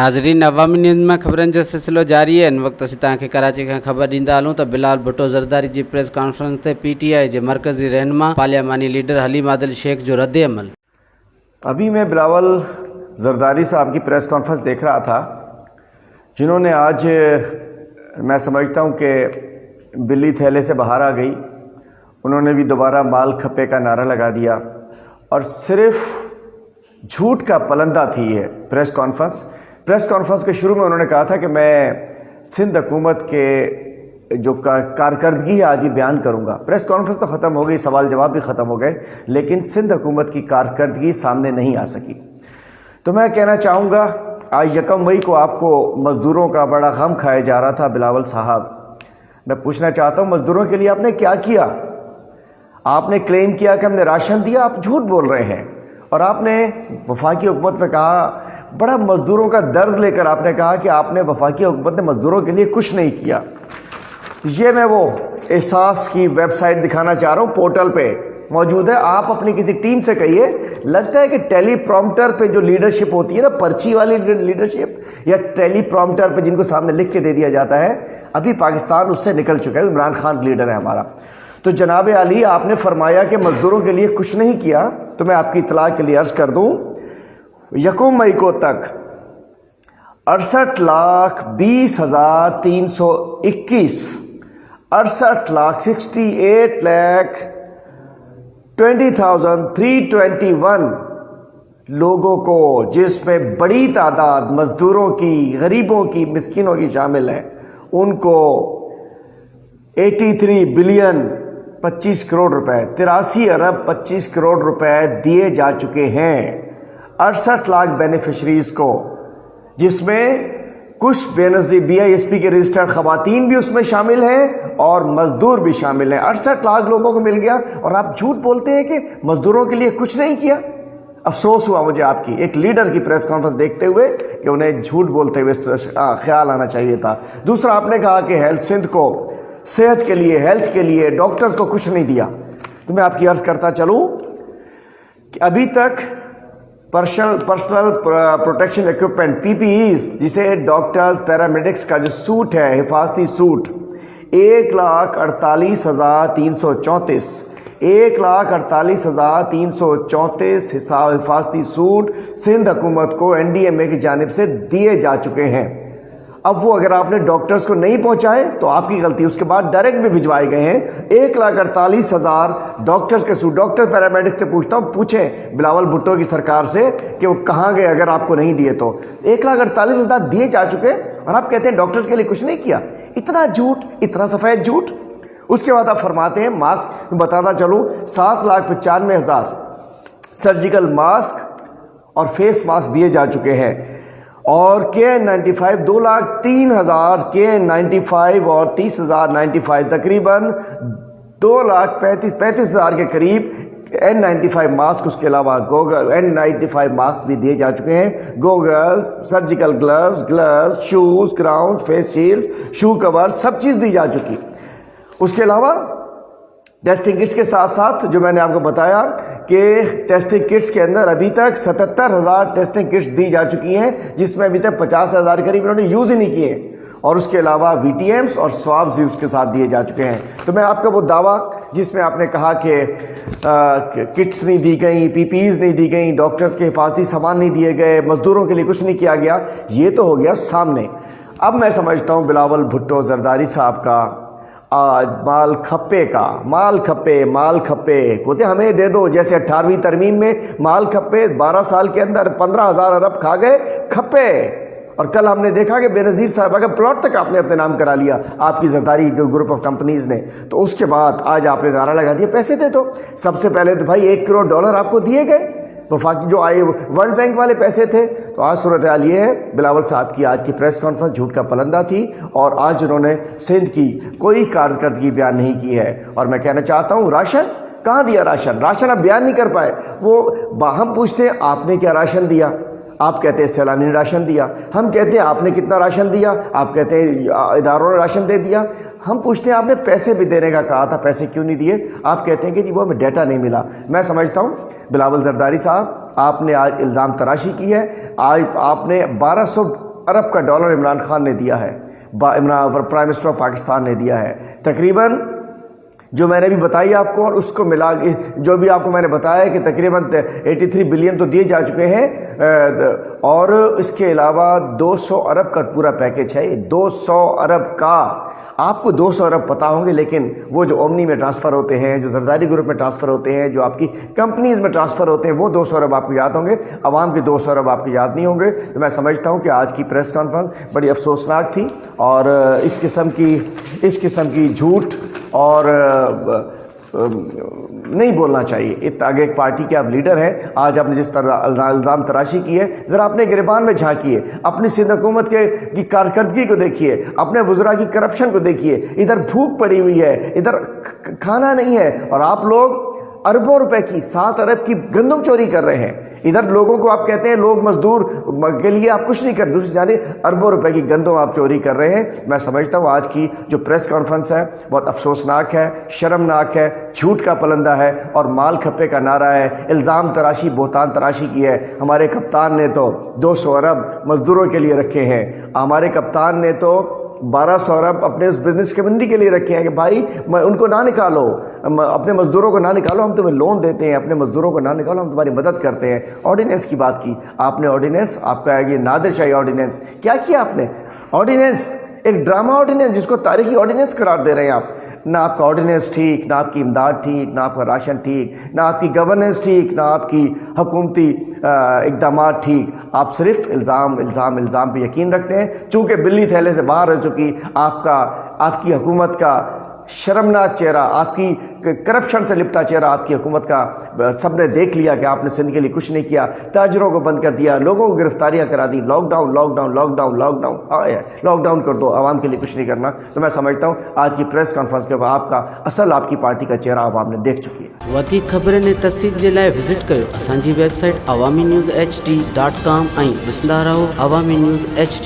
नाज़रीन, अवामी न्यूज़ में ख़बरनि जो सिलसिलो जारी है। इन वक्त असीं तव्हांखे कराची खां ख़बर ॾींदा हलूं त बिलावल भुट्टो ज़रदारी जी प्रेस कॉन्फ्रेंस ते PTI जे मरकज़ी रहनुमा पार्लियामानी लीडर हलीम आदिल शेख जो रद्द अमल। अभी मैं बिलावल ज़रदारी साहब की प्रेस कॉन्फ्रेंस देख रहा था, जिन्होंने आज, मैं समझता हूं कि बिल्ली थैले से बाहर आ गई। उन्होंने भी दोबारा माल खप्पे का नारा लगा दिया और सिर्फ झूठ का पलंदा थी ये प्रेस कॉन्फ्रेंस के शुरू में उन्होंने कहा था कि मैं सिंध हुकूमत के जो कारकर्दगी है आज भी बयान करूंगा। प्रेस कॉन्फ्रेंस तो ख़त्म हो गई, सवाल जवाब भी ख़त्म हो गए, लेकिन सिंध हुकूमत की कारकर्दगी सामने नहीं आ सकी। तो मैं कहना चाहूँगा, आज 1 मई को आपको मज़दूरों का बड़ा गम खाया जा रहा था। बिलावल साहब, मैं पूछना चाहता हूँ, मज़दूरों के लिए आपने क्या किया? आपने क्लेम किया कि हमने राशन दिया, आप झूठ बोल रहे हैं। और आपने वफाकी हुकूमत में कहा, बड़ा मज़दूरों का दर्द लेकर आपने कहा कि आपने वफाकी हुकूमत ने मज़दूरों के लिए कुछ नहीं किया। ये मैं वो एहसास की वेबसाइट दिखाना चाह रहा हूँ, पोर्टल पे मौजूद है। आप अपनी किसी टीम से कहिए, लगता है कि टेलीप्रॉम्प्टर पे जो लीडरशिप होती है ना, पर्ची वाली लीडरशिप, या टेलीप्रॉम्प्टर पे जिनको सामने लिख के दे दिया जाता है, अभी पाकिस्तान उससे निकल चुका है। इमरान खान लीडर है हमारा। तो जनाब अली, आपने फरमाया कि मज़दूरों के लिए कुछ नहीं किया, तो मैं आपकी इतला के लिए अर्ज़ कर दूँ, 1 मई को तक 68,20,321 68,68,20,321 लोगों को, जिसमें बड़ी तादाद मज़दूरों की, गरीबों की, मिस्किनों की शामिल है, उनको 83 बिलियन 25 करोड़ रुपए, 83 अरब 25 करोड़ रुपए दिए जा चुके हैं 68 लाख बेनिफिशरीज को, जिसमें कुछ बेनज़ीर BISP के रजिस्टर्ड ख़वातीन भी उसमें शामिल हैं और मज़दूर भी शामिल हैं। 68 लाख लोगों को मिल गया और आप झूठ बोलते हैं कि मज़दूरों के लिए कुछ नहीं किया। अफसोस हुआ मुझे आपकी एक लीडर की प्रेस कॉन्फ्रेंस देखते हुए कि उन्हें झूठ बोलते हुए ख्याल आना चाहिए था। दूसरा, आपने कहा कि हेल्थ सिंध को सेहत के लिए, हेल्थ के लिए, डॉक्टर्स को कुछ नहीं दिया। तो मैं आपकी अर्ज़ करता चलूँ कि अभी तक पर्सनल प्रोटेक्शन इक्विपमेंट PPEs, जिसे डॉक्टर्स पैरामेडिक्स का जो सूट है, हिफाजती सूट, 1,48,334 1,48,334 हिफाजती सूट सिंध हुकूमत को NDMA की जानिब से दिए जा चुके हैं। अब वो अगर आपने डॉक्टर्स को नहीं पहुंचाए तो आपकी गलती, उसके बाद डायरेक्ट भी भिजवाए गए हैं। 1,48,000 डॉक्टर्स के सूट, डॉक्टर पैरामेडिक्स से पूछता हूँ, पूछें बिलावल भुट्टो की सरकार से कि वो कहाँ गए अगर आपको नहीं दिए तो। 1,48,000 दिए जा चुके और आप कहते हैं डॉक्टर्स के लिए कुछ नहीं किया। इतना झूठ, इतना सफ़ेद झूठ। उसके बाद आप फरमाते हैं मास्क, बताता चलूँ, 7,95,000 सर्जिकल मास्क और फेस मास्क दिए जा चुके हैं। और KN95 2,03,000 KN95 और 30,095, तकरीबन 2,35,000 के करीब N95 मास्क, उसके अलावा गोगल N95 मास्क भी दिए जा चुके हैं। Goggles, surgical gloves, shoes, ground, face shield, shoe cover, सब चीज़ दी जा चुकी। उसके अलावा टेस्टिंग किट्स के साथ साथ जो मैंने आपको बताया कि टेस्टिंग किट्स के अंदर अभी तक 77,000 टेस्टिंग किट्स दी जा चुकी हैं, जिसमें अभी तक 50,000 करीब इन्होंने यूज़ ही नहीं किए। और उसके अलावा VTMs और स्वाब्स भी उसके साथ दिए जा चुके हैं। तो मैं आपका वो दावा जिसमें आपने कहा कि किट्स नहीं दी गई, PPEs नहीं दी गई, डॉक्टर्स के हिफाजती सामान नहीं दिए गए, मज़दूरों के लिए कुछ नहीं किया गया, ये तो हो गया सामने। अब मैं समझता हूँ बिलावल भुट्टो ज़रदारी साहब का आज माल खप्पे कहते हमें दे दो, जैसे 18वीं तरमीम में माल खप्पे 12 साल के अंदर 15,000 अरब खा गए खप्पे। और कल हमने देखा कि बेनज़ीर साहब का प्लॉट तक आपने अपने नाम करा लिया आपकी ज़रदारी ग्रुप ऑफ कंपनीज़ ने। तो उसके बाद आज आपने नारा लगा दिया पैसे दे दो। सबसे पहले तो भाई $1 करोड़ आपको दिए गए, वफाकी जो आए वर्ल्ड बैंक वाले पैसे थे। तो आज सूरत हाल ये है, बिलावल साहब की आज की प्रेस कॉन्फ्रेंस झूठ का पलंदा थी और आज उन्होंने सिंध की कोई कारकर्दगी बयान नहीं की है। और मैं कहना चाहता हूँ, राशन कहाँ दिया? राशन आप बयान नहीं कर पाए। वो हम पूछते हैं आपने क्या राशन दिया, आप कहते हैं सैलानी राशन दिया। हम कहते हैं आपने कितना राशन दिया, आप कहते हैं इदारों ने राशन दे दिया। हम पूछते हैं आपने पैसे भी देने का कहा था, पैसे क्यों नहीं दिए? आप कहते हैं कि जी वो हमें डेटा नहीं मिला। मैं समझता हूँ बिलावल ज़रदारी साहब, आपने आज इल्ज़ाम तराशी की है। आज आपने अरब का डॉलर इमरान खान ने दिया है, प्राइम मिनिस्टर ऑफ पाकिस्तान ने दिया है। तकरीबन जो मैंने भी बताई आपको और उसको मिला जो भी आपको मैंने बताया है कि तकरीबन 83 बिलियन तो दिए जा चुके हैं, और इसके अलावा 200 अरब का पूरा पैकेज है। 200 अरब का, आपको 200 अरब पता होंगे, लेकिन वो जो ओमनी में ट्रांसफ़र होते हैं, जो जरदारी ग्रुप में ट्रांसफ़र होते हैं, जो आपकी कंपनीज़ में ट्रांसफ़र होते हैं, वो 200 अरब आपको याद होंगे। आवाम के 200 अरब आपको याद नहीं होंगे। तो मैं समझता हूँ कि आज की प्रेस कॉन्फ्रेंस बड़ी अफसोसनाक थी, और इस किस्म की झूठ और नहीं बोलना चाहिए। आगे एक पार्टी के आप लीडर हैं, आज आपने जिस तरह इल्ज़ाम तराशी की है, ज़रा अपने गिरबान में झांकिए, अपनी सिंध हुकूमत की कारकर्दगी को देखिए, अपने वज़रा की करप्शन को देखिए। इधर भूख पड़ी हुई है, इधर खाना नहीं है, और आप लोग अरबों रुपए की 7 अरब की गंदम चोरी कर रहे हैं। इधर लोगों को आप कहते हैं लोग मजदूर के लिए आप कुछ नहीं कर, दूसरी जानिब अरबों रुपए की गंदम आप चोरी कर रहे हैं। मैं समझता हूँ आज की जो प्रेस कॉन्फ्रेंस है बहुत अफसोसनाक है, शर्मनाक है, झूठ का पलंदा है और माल खप्पे का नारा है। इल्ज़ाम तराशी, बोहतान तराशी की है। हमारे कप्तान ने तो 200 अरब मजदूरों के लिए रखे हैं, हमारे कप्तान ने तो 1200 अरब अपने उस बिज़नेस कम्युनिटी के लिए रखे हैं कि भाई उनको ना निकालो, अपने मज़दूरों को ना निकालो, हम तुम्हें लोन देते हैं, अपने मज़दूरों को ना निकालो, हम तुम्हारी मदद करते हैं। ऑर्डिनेंस की बात की आपने, ऑर्डिनेंस आपका ये नादिर शाही ऑर्डिनेंस, क्या किया आपने? ऑर्डिनेंस एक ड्रामा ऑर्डिनेंस जिसको तारीखी ऑर्डिनेंस करार दे रहे हैं आप। ना आपका ऑर्डिनेंस ठीक, ना आपकी इमदाद ठीक, ना आपका राशन ठीक, ना आपकी गवर्नेंस ठीक, ना आपकी हुकूमती इक़दामात ठीक। आप सिर्फ इल्ज़ाम पे यकीन रखते हैं। चूँकि बिल्ली थैले से बाहर रह चुकी आपकी हुकूमत का शर्मनाक चेहरा, आपकी करप्शन से लिपटा चेहरा आपकी हुकूमत का सबने देख लिया कि आपने सिंध के लिए कुछ नहीं किया। ताजरों को बंद कर दिया, लोगों को गिरफ्तारियां करा दी, लॉकडाउन कर दो, आवाम के लिए कुछ नहीं करना। तो मैं समझता हूँ आज की प्रेस कॉन्फ्रेंस के बाद आपकी पार्टी का चेहरा आवाम ने देख चुकी है। वधीक ख़बरनि ऐं तफ़सील जे लाइ विज़िट कयो असांजी वेबसाइट awami news hd.com ऐं ॾिसंदा रहो अवामी न्यूज़ HD।